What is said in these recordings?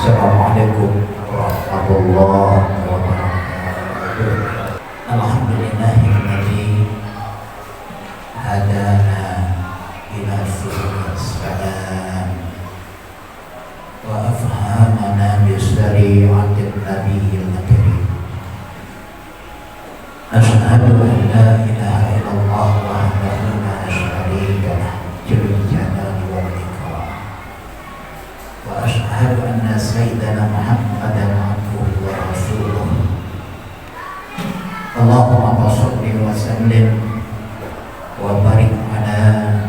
Assalamualaikum warahmatullahi wabarakatuh. Alhamdulillahilladzi hadana ila subul salam wa afhamana bi syari'atin nabiyil karim. Asyhadu an la ilaha illallah wahdahu la syarika lah dzul jalali wal ikram. Wa asyhadu anna sayyidana Muhammadan abduhu wa rasuluh. Allahumma shalli wa sallim wa barik ala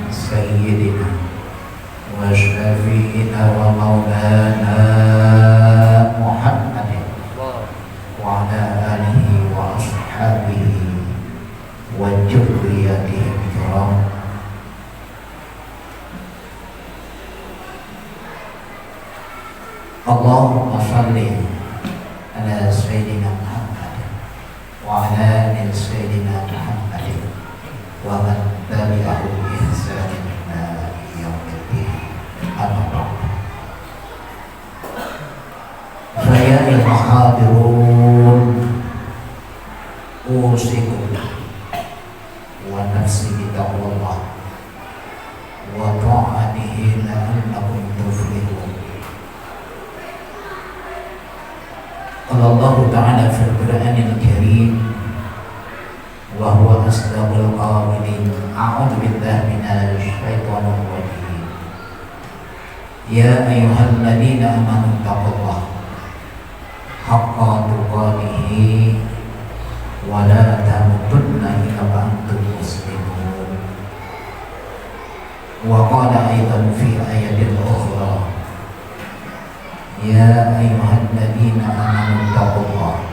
sayyidina wa syafi'ina wa maulana Muhammadin wa ala alihi wa ashabihi wa dzurriyyatihi kiram. Allahumma shalli ala sayyidina Muhammad wa ala ali sayyidina Muhammad wa man tabi'ahu bi ihsanin ila yaumiddin. Amma ba'd. Saya al-hadirun usikum wa nafsi bi taqwallah wa ta'atihi la'allakum tuflihun. Qala Allah Ta'ala fil Qur'anil Karim wa huwa asdaqul qa'ilin. A'udzu billahi minasy syaithanir rajim. Ya ayyuhalladzina amanu taqullaha haqqa tuqatih wa la tamutunna illa wa antum muslimun. Wa qala aidan fi ayatin ukhra Ya ayyuhalladzina amanu taqullaha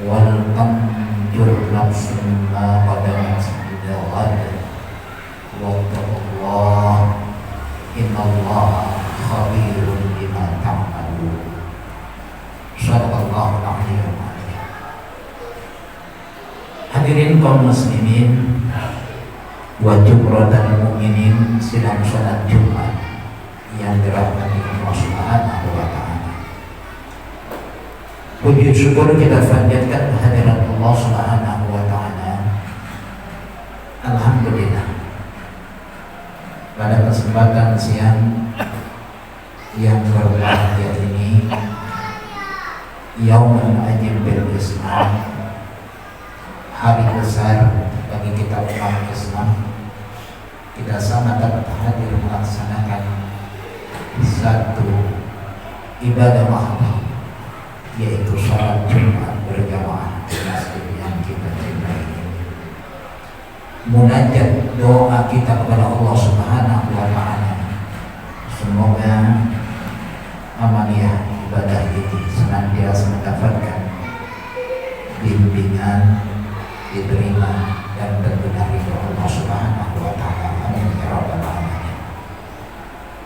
wal tanzur nafsun ma qaddamat lighad wattaqullaha innallaha khabirun bima ta'malun. Shadaqallahul aliyyul azim. Hadirin kaum muslimin wa jumratal mukminin sidang salat Jumat yang dirahmati Allah Subhanahu wa Ta'ala. Puji syukur kita panjatkan kehadirat Allah Subhanahu wa Ta'ala. Alhamdulillah, pada kesempatan siang yang berbahagia ini, Yaumul Ajib bil Islam, hari besar bagi kita umat Islam, kita sama dapat hadir melaksanakan satu ibadah mahal, yaitu salat Jumat berjamaah di masjid yang kita cintai ini. Munajat doa kita kepada Allah Subhanahu wa Ta'ala, semoga amaliyah ibadah ini senantiasa mendapatkan bimbingan, diterima dan tentunya ridho Allah Subhanahu wa Ta'ala. Amin ya rabbal alamin.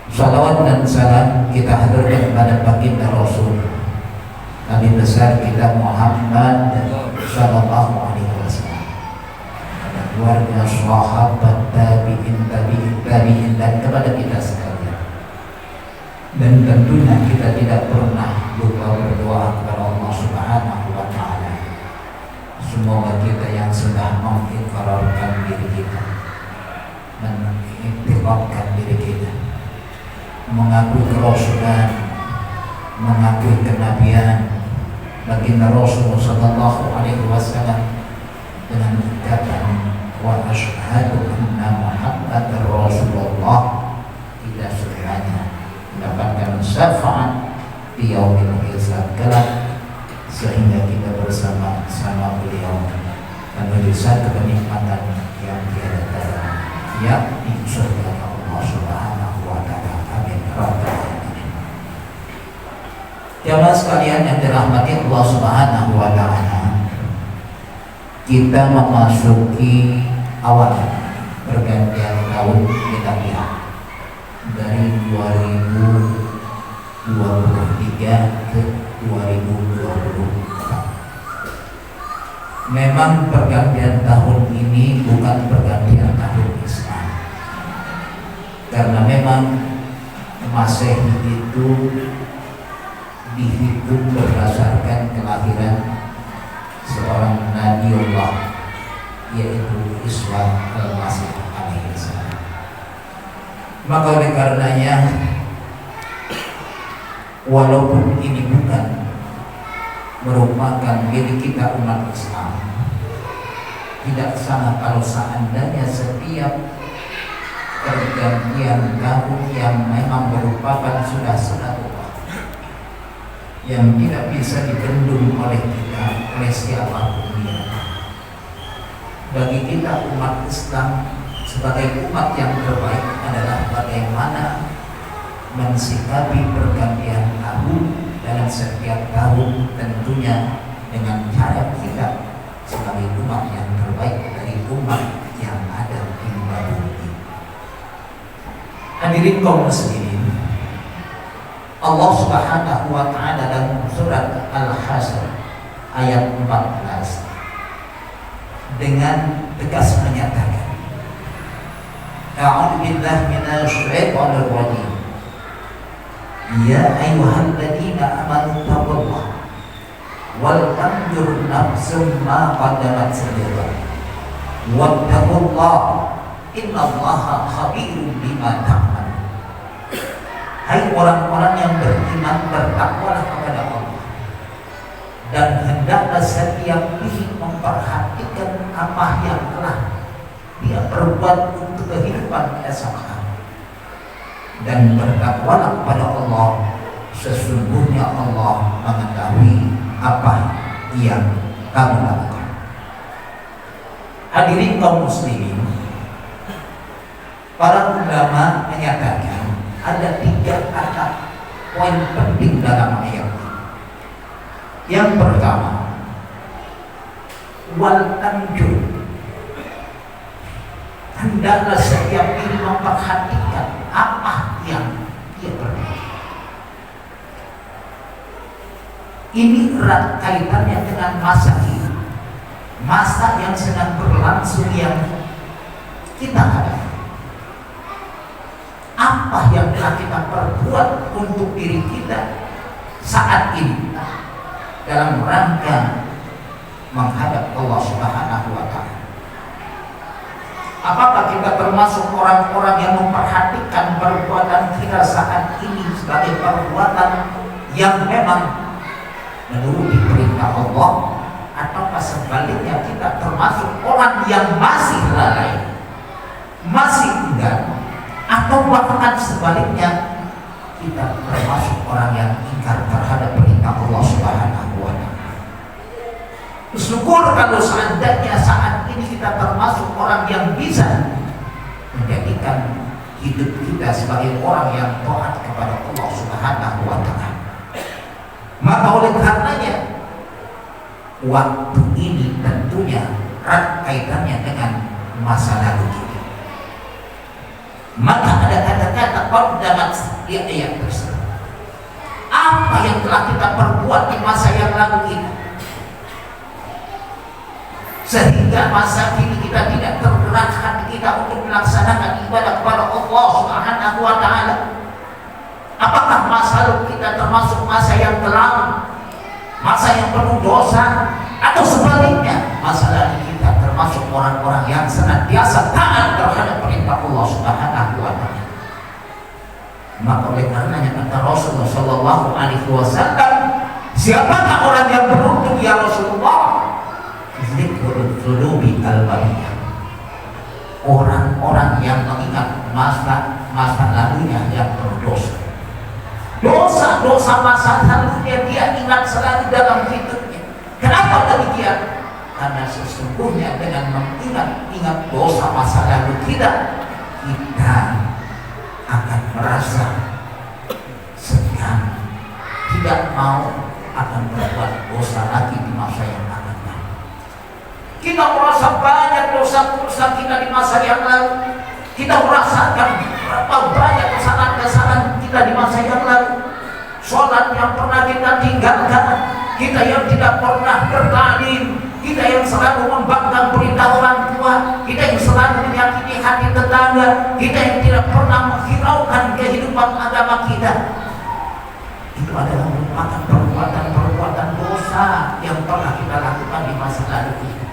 Salawat dan salam kita haturkan kepada baginda Rasul Nabi besar kita Muhammad sallallahu alaihi wasallam, pada keluarga, sahabat, tabi'in dan kepada kita sekalian. Dan tentunya kita tidak pernah lupa berdoa kepada Allah Subhanahu wa Ta'ala. Semoga kita yang sudah mengikrarkan diri kita, mengiktirafkan diri kita, mengakui kerasulan, mengakui kenabian baginda Rasul sallallahu alaihi wasallam dengan ucapan wa asyhadu anna Muhammadar Rasulullah, tidak sebenarnya mendapatkan syafaat di yaumil hisab kelak, sehingga kita bersama-sama beliau menuju satu kenikmatan yang tiada tara, yakni surga Allah Subhanahu wa Ta'ala. Amin. Jamaah sekalian yang dirahmati Allah Subhanahu wa Ta'ala, kita memasuki awal pergantian tahun Hijriah dari 2023 ke 2024. Memang pergantian tahun ini bukan pergantian tahun Islam, karena memang Masehi itu dihitung berdasarkan kelahiran seorang Nabiullah, yaitu Isa al-Masih alaihi salam. Maka oleh karenanya, walaupun ini bukan merupakan milik kita umat Islam, tidak salah kalau seandainya setiap pergantian tahun yang memang merupakan sudah sunatullah yang tidak bisa dibendung oleh kita, oleh siapapun dia. Bagi kita umat Islam sebagai umat yang terbaik adalah bagaimana mensikapi pergantian tahun dalam setiap tahun, tentunya dengan cara kita sebagai umat yang terbaik dari umat yang ada di muka bumi. Hadirin kaum muslimin, Allah Subhanahu wa taala dalam surat Al-Hasyr ayat 14 dengan tegas menyatakan, A'udzu billahi minasy syaithanir rajim. Ya ayyuhalladzina amanu taqullaha wal tanzur nafsum ma qaddamat lighad wattaqullaha innallaha khabirum bima ta'malun. Hai orang-orang yang beriman, bertakwalah kepada Allah, dan hendaklah setiap diri memperhatikan apa yang telah dia perbuat untuk kehidupan esok hari, dan bertakwalah kepada Allah, sesungguhnya Allah mengetahui apa yang kamu lakukan. Hadirin kaum muslimin, para ulama menyatakan ada 3 kata poin penting dalam ayat ini. Yang pertama, wal tanjur, hendaklah setiap diri memperhatikan apa yang dia perbuat. Ini erat kaitannya dengan masa ini, masa yang sedang berlangsung yang kita hadapi. Apa yang telah kita perbuat untuk diri kita saat ini dalam rangka menghadap Allah Subhanahu wa taala? Apakah kita termasuk orang-orang yang memperhatikan perbuatan kita saat ini sebagai perbuatan yang memang menuruti perintah Allah, ataukah sebaliknya kita termasuk orang yang masih lalai, masih enggan, atau bahkan sebaliknya kita termasuk orang yang ingkar terhadap perintah Allah Subhanahu wa taala? Syukur kalau seandainya saat ini kita termasuk orang yang bisa menjadikan hidup kita sebagai orang yang taat kepada Allah Subhanahu wa taala. Maka oleh karenanya, waktu ini tentunya erat kaitannya dengan masa lalu kita. Maka ada kata-kata qaddamat di ayat tersebut. Apa yang telah kita perbuat di masa yang lalu ini, sehingga masa kini kita tidak tergerak hati kita untuk melaksanakan ibadah kepada Allah Subhanahu wa taala. Apakah masa lalu kita termasuk masa yang kelam, masa yang penuh dosa, atau sebaliknya masa lalu kita termasuk orang-orang yang senantiasa taat terhadap perintah Allah Subhanahu wa taala? Maka oleh karenanya kata Rasulullah sallallahu alaihi wasallam, siapakah orang yang beruntung ya Rasulullah? Zikrul dzunubi al-bariyah, orang-orang yang mengingat masa lalunya yang berdosa. Dosa-dosa masa lalunya dia ingat selalu dalam hidupnya. Kenapa demikian? Karena sesungguhnya dengan mengingat dosa masa lalu kita akan merasa segan, tidak mau akan berbuat dosa lagi di masa yang akan datang. Kita merasa banyak dosa-dosa kita di masa yang lalu. Kita merasakan berapa banyak kesalahan-kesalahan kita di masa yang lalu. Sholat yang pernah kita tinggalkan, kita yang tidak pernah bertalim, kita yang selalu membangkang perintah orang tua, kita yang selalu menyakiti hati tetangga, kita yang tidak pernah menghiraukan kehidupan agama kita. Itu adalah merupakan perbuatan-perbuatan dosa yang pernah kita lakukan di masa lalu kita.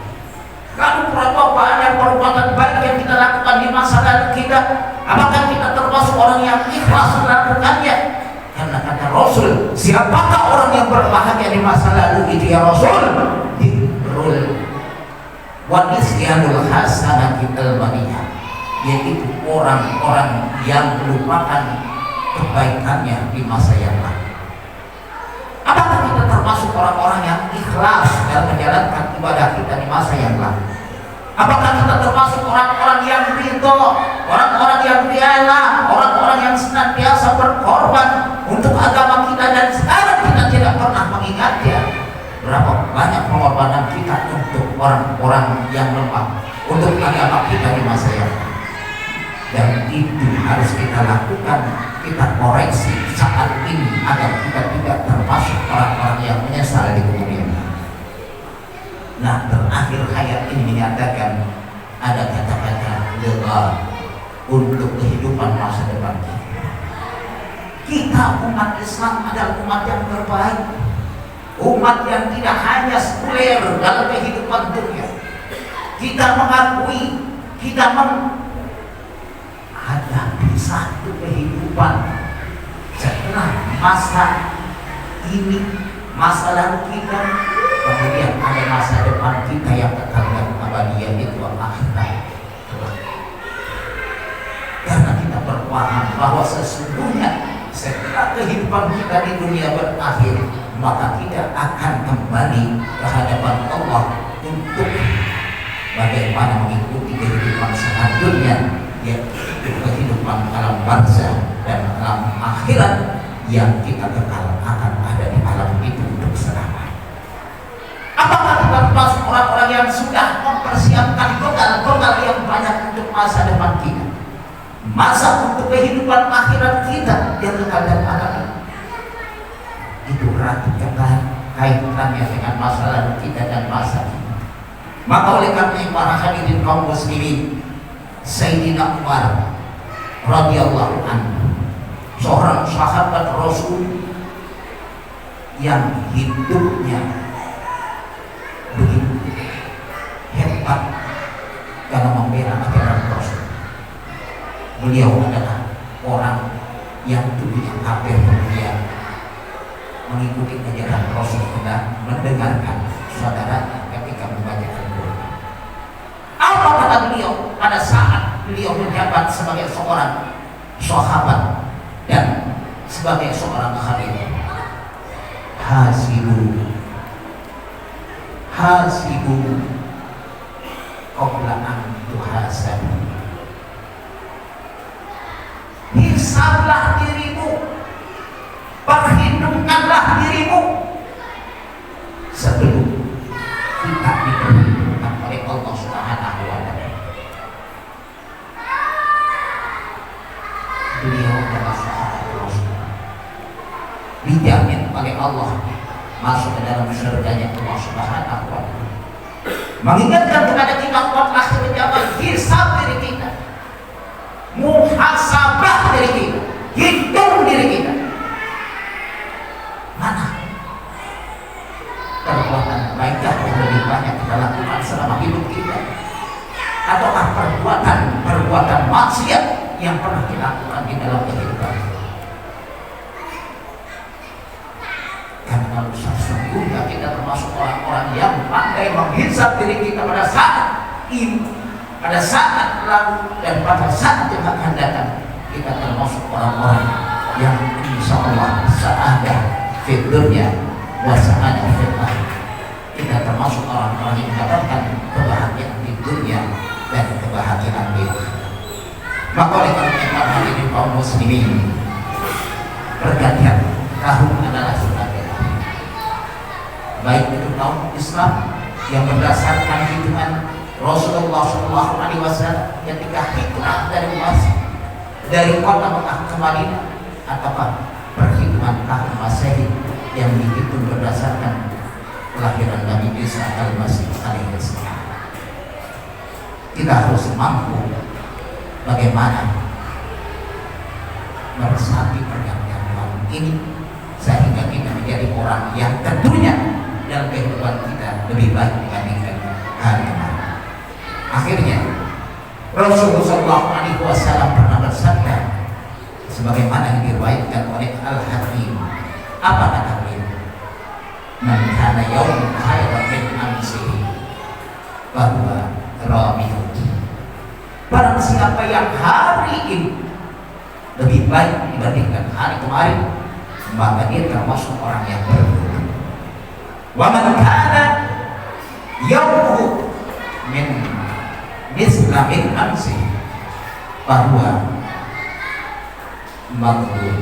Kalau berapa banyak perbuatan baik yang kita lakukan di masa lalu kita, apakah kita termasuk orang yang ikhlas melakukannya? Karena kata Rasul, siapakah orang yang berbahagia di masa lalu itu ya Rasul? Dikrul wanisyanul hasanati al-maniyah, yaitu orang-orang yang melupakan kebaikannya di masa yang lalu. Apakah kita termasuk orang-orang yang ikhlas dalam menjalankan ibadah kita di masa yang lalu? Apakah kita termasuk orang-orang yang ridho, orang-orang yang rela, orang-orang yang senantiasa berkorban untuk agama kita, dan sekarang kita tidak pernah mengingatnya? Berapa banyak pengorbanan kita untuk orang-orang yang lemah, untuk agama kita di masa yang lalu? Dan itu harus kita lakukan, kita koreksi saat ini agar kita tidak termasuk orang-orang yang menyesal di kemudian hari. Nah, terakhir hayat ini menyatakan ada kata-kata doa untuk kehidupan masa depan kita. Kita umat Islam adalah umat yang terbaik, umat yang tidak hanya sekuler dalam kehidupan dunia. Kita mengakui, kita menghadapi satu kehidupan setelah masa ini, masa lalu kita, kemudian ada masa depan kita yang kekal dan abadi, yaitu akhirat. Karena kita berpaham bahwa sesungguhnya setelah kehidupan kita di dunia berakhir, maka kita akan kembali ke hadapan Allah untuk bagaimana mengikuti kehidupan selanjutnya, yaitu kehidupan alam barzakh dan alam akhirat yang kita kekal akan ada di alam itu untuk selamanya. Apakah kita termasuk orang-orang yang sudah mempersiapkan bekal-bekal yang banyak untuk masa depan kita, masa untuk kehidupan akhirat kita yang kekal dan abadi? Itu erat kaitannya dengan masa lalu kita dan masa kini. Maka oleh karena para hadirin kaum muslimin, Sayyidina Umar radhiyallahu anhu, seorang sahabat Rasul yang hidupnya begitu hebat dalam membela ajaran Rasul. Beliau adalah orang yang dulunya kafir, kemudian mengikuti ajaran Rasul dan mendengarkan saudaranya ketika membaca Al-Quran. Apa kata beliau pada saat beliau menjabat sebagai seorang sahabat dan sebagai seorang khalifah? Hasibu qabla an tuhasabu. Hisablah dirimu, perhitungkanlah dirimu sebelum kita diperhitungkan oleh Allah Subhanahu wa Ta'ala. Beliau adalah sahabat Rasul, dijamin oleh Allah masuk ke dalam surganya Allah Subhanahu wa Ta'ala. Mengingatkan kepada kita buat akhir zaman, hisab diri kita, muhasabah diri kita, hitung diri kita. Mana perbuatan baiklah yang lebih banyak kita lakukan selama hidup kita, ataukah perbuatan maksiat yang pernah dilakukan di dalam kehidupan kita? Karena kalau sesungguhnya kita termasuk orang-orang yang pandai menghisab diri kita pada saat ini, pada saat lalu, dan pada saat yang akan datang, kita termasuk orang-orang yang insya Allah sa'adah fid dunya wa sa'adah fil akhirah. Kita termasuk orang-orang yang mendapatkan kebahagiaan di dunia dan kebahagiaan di akhirat. Maka oleh karena hadirin kaum muslimin, pergantian tahun adalah sunnah, baik itu tahun Islam yang berdasarkan hitungan Rasulullah SAW ketika hijrah dari kota Mekah ke Madinah, ataukah perhitungan tahun Masehi yang dihitung berdasarkan kelahiran Nabi Isa al-Masih alaihissalam. Kita harus mampu bagaimana meresapi pergantian tahun ini sehingga kita menjadi orang yang tentunya dalam kehidupan kita lebih baik dibandingkan hari kemarin. Akhirnya Rasulullah SAW pernah bersabda sebagaimana yang diriwayatkan oleh Al-Hakim. Apa kata beliau? Man kana yawmun khairan min amsihi bahwa rabihun. Barang siapa yang hari ini lebih baik dibandingkan hari kemarin, maka dia termasuk orang yang beruntung. Wa man kana yawmuhu min misla min amsihi bahwa maghdub.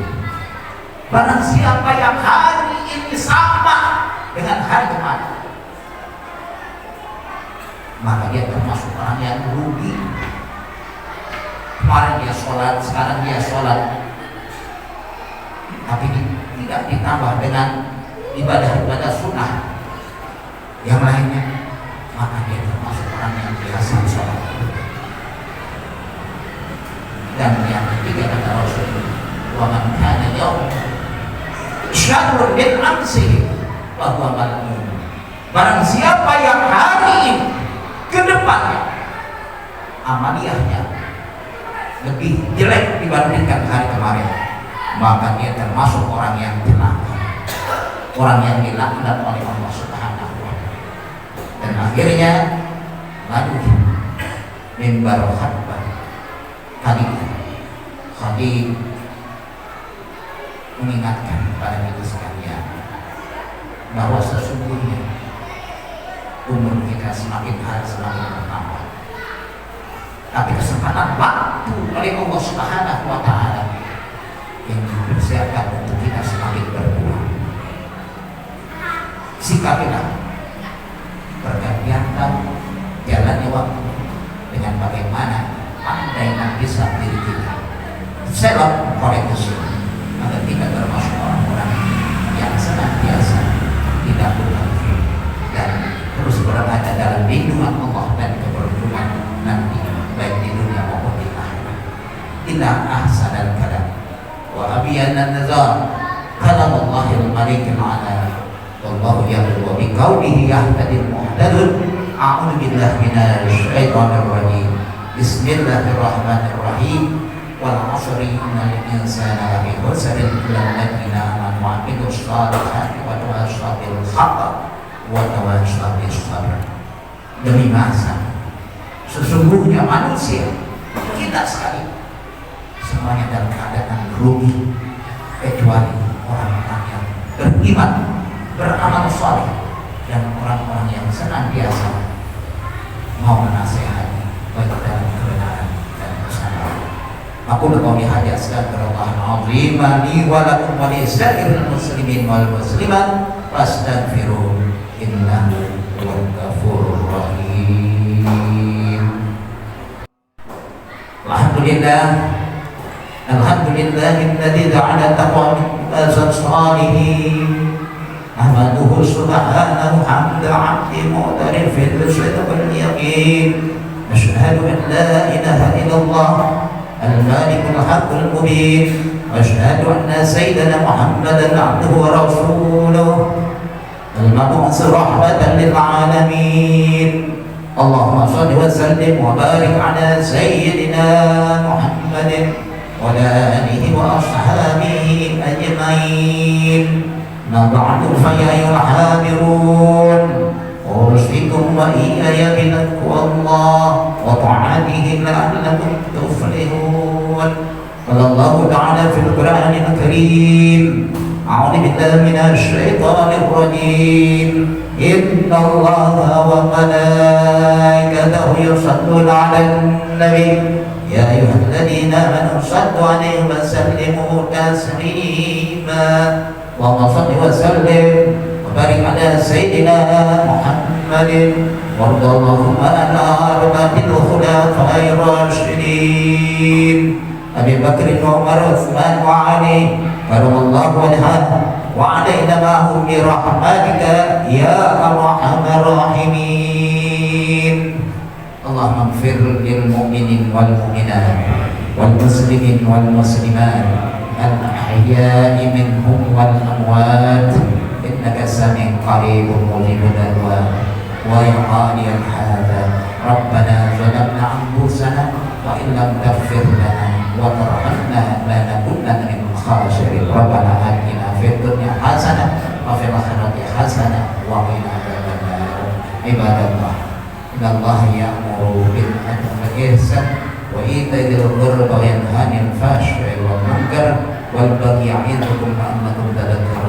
Barang siapa yang hari ini sama dengan hari kemarin, maka dia termasuk orang yang rugi. Kemarin dia sholat, sekarang dia sholat, tapi tidak ditambah dengan ibadah-ibadah sunnah yang lainnya, maka dia termasuk orang yang biasa sholat. Dan yang ketiga kata Rasulullah, wa man kana yawm syarrun min amsihi bahwa mal'un. Barang siapa yang hari ini ke depannya amaliyahnya lebih jelek dibandingkan hari kemarin, maka dia termasuk orang yang celaka, orang yang dilaknat oleh Allah Subhanahu wa Ta'ala. Dan akhirnya maju mimbar khatbah Khatib mengingatkan kepada kita sekalian bahwa sesungguhnya umur kita semakin hari semakin bertambah, tapi kesempatan waktu oleh Allah Subhanahu wa Ta'ala yang dipersiapkan untuk kita semakin berkurang. Sikapilah pergantian tahun, jalannya waktu dengan bagaimana pandai dan bisa diri kita selok koreksi agar kita termasuk orang-orang yang senantiasa tidak berhenti dan terus berada dalam lindungan Allah dan keberuntungan nanti baik di dunia maupun di akhirat. Inna ahsanal kalam wa abiyanna nazar kalam Allahil malikil ala wallahu yaqulu wa biqaulihi yahtadil muhtadun. A'udzu billahi minasy syaithanir rajim. Bismillahirrahmanirrahim. Wal 'asri innal insana lafi khusrin illa alladziina aamanu wa 'amilus shalihati wa tawassaw bil haqqi wa tawassaw bis sabr. Demi masa sesungguhnya manusia kita sekali semuanya dalam keadaan rugi kecuali orang-orang yang beriman, beramal saleh, dan orang-orang yang senantiasa mau menasihati baik dalam kebenaran dan kesabaran. Aku qauli hadza astaghfirullahal azim li wa lakum wa li sa'iril muslimin wal muslimat fastaghfiruhu innahu huwal ghafurur rahim. Alhamdulillahilladzi ja'ala taqwa min salihin. Ahmaduhu subhanahu hamda 'abdi mu'tarifin bisidqil yaqin. Asyhadu an la ilaha illallah al-malikul haqqul mubin. Asyhadu anna sayyidana Muhammadan 'abduhu wa rasuluhu al-mab'uts rahmatan lil 'alamin. Allahumma shalli wa sallim wa barik ala sayyidina Muhammadin wa ala alihi wa ashabihi ajma'in. Ma ba'du fa ya ayyuhal hadirun أوصيكم وإياي بتقوى الله وطاعته لعلكم تفلحون. قال الله تعالى في القرآن الكريم أعوذ بالله من الشيطان الرجيم إن الله وملائكته يصلون على النبي يا أيها الذين آمنوا صلوا عليه وسلموا تسليما. اللهم صل وسلم وبارك على سيدنا محمد وارض اللهم عن أربعة الخلفاء الراشدين أبي بكر وعمر وعثمان وعلي رضي الله عنهم وعلينا معهم برحمتك يا أرحم الراحمين. اللهم اغفر للمؤمنين والمؤمنات والمسلمين والمسلمات الأحياء منهم والأموات إنك سميع قريب مجيب الدعوات ويا قاضي الحاجات ربنا ظلمنا أنفسنا وإن لم تغفر لنا وترحمنا لنكونن من الخاسرين ربنا آتنا في الدنيا حسنة وفي الآخرة حسنة وقنا عذاب النار عباد الله إن الله يأمر بالعدل والإحسان وإيتاء ذي القربى وينهى عن الفحشاء والمنكر والبغي يعظكم لعلكم تذكرون